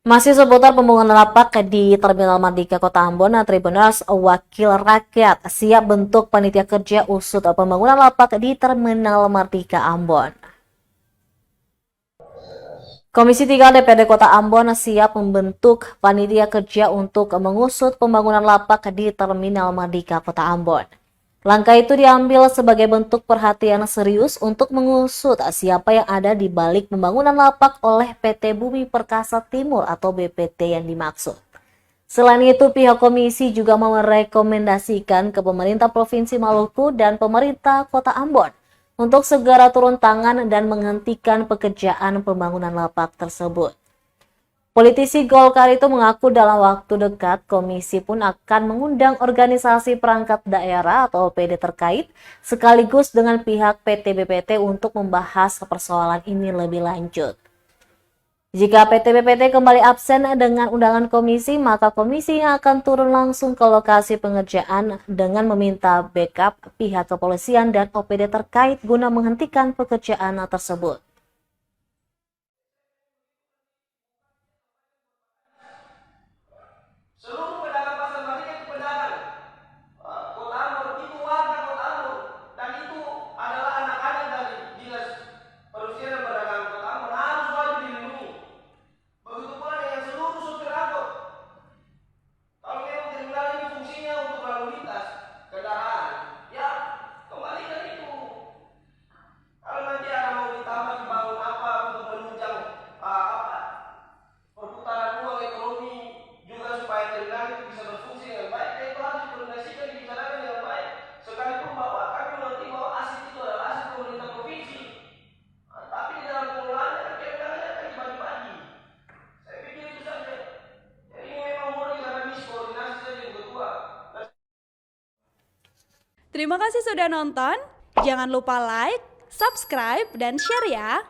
Masih seputar pembangunan lapak di Terminal Mardika Kota Ambon, Tribuners Wakil Rakyat siap bentuk panitia kerja usut pembangunan lapak di Terminal Mardika Ambon. Komisi 3 DPRD Kota Ambon siap membentuk panitia kerja untuk mengusut pembangunan lapak di Terminal Mardika Kota Ambon. Langkah itu diambil sebagai bentuk perhatian serius untuk mengusut siapa yang ada di balik pembangunan lapak oleh PT Bumi Perkasa Timur atau BPT yang dimaksud. Selain itu, pihak komisi juga merekomendasikan ke pemerintah Provinsi Maluku dan pemerintah Kota Ambon untuk segera turun tangan dan menghentikan pekerjaan pembangunan lapak tersebut. Politisi Golkar itu mengaku dalam waktu dekat komisi pun akan mengundang organisasi perangkat daerah atau OPD terkait sekaligus dengan pihak PT BPT untuk membahas persoalan ini lebih lanjut. Jika PT BPT kembali absen dengan undangan komisi, maka komisi akan turun langsung ke lokasi pengerjaan dengan meminta backup pihak kepolisian dan OPD terkait guna menghentikan pekerjaan tersebut. Seluruh pedagang pasar Mardika itu pedagang Kota Ambon, itu warga Kota Ambon, dan itu adalah anak-anak dari dinas perindustrian dan perdagangan Kota Ambon, harus wajib dilindungi. Begitu pula dengan seluruh supir angkot. Kalau memang terminal ini fungsinya untuk lalu lintas kendaraan, ya kembalikan itu. Kalau nanti ada mau ditambah dibangun apa untuk menunjang apa perputaran uang ekonomi juga supaya terminal itu bisa berfungsi dengan baik, dan itu harus dikoordinasikan, dibicarakan dengan baik. Sekalipun bahwa kami mengerti bahwa aset itu adalah aset pemerintah provinsi, tapi di dalam pengelolaannya kan kewenangannya akan dibagi-bagi. Saya pikir itu saja. Jadi ini memang murni karena miskoordinasi saja yang kedua. Terima kasih sudah nonton. Jangan lupa like, subscribe, dan share ya.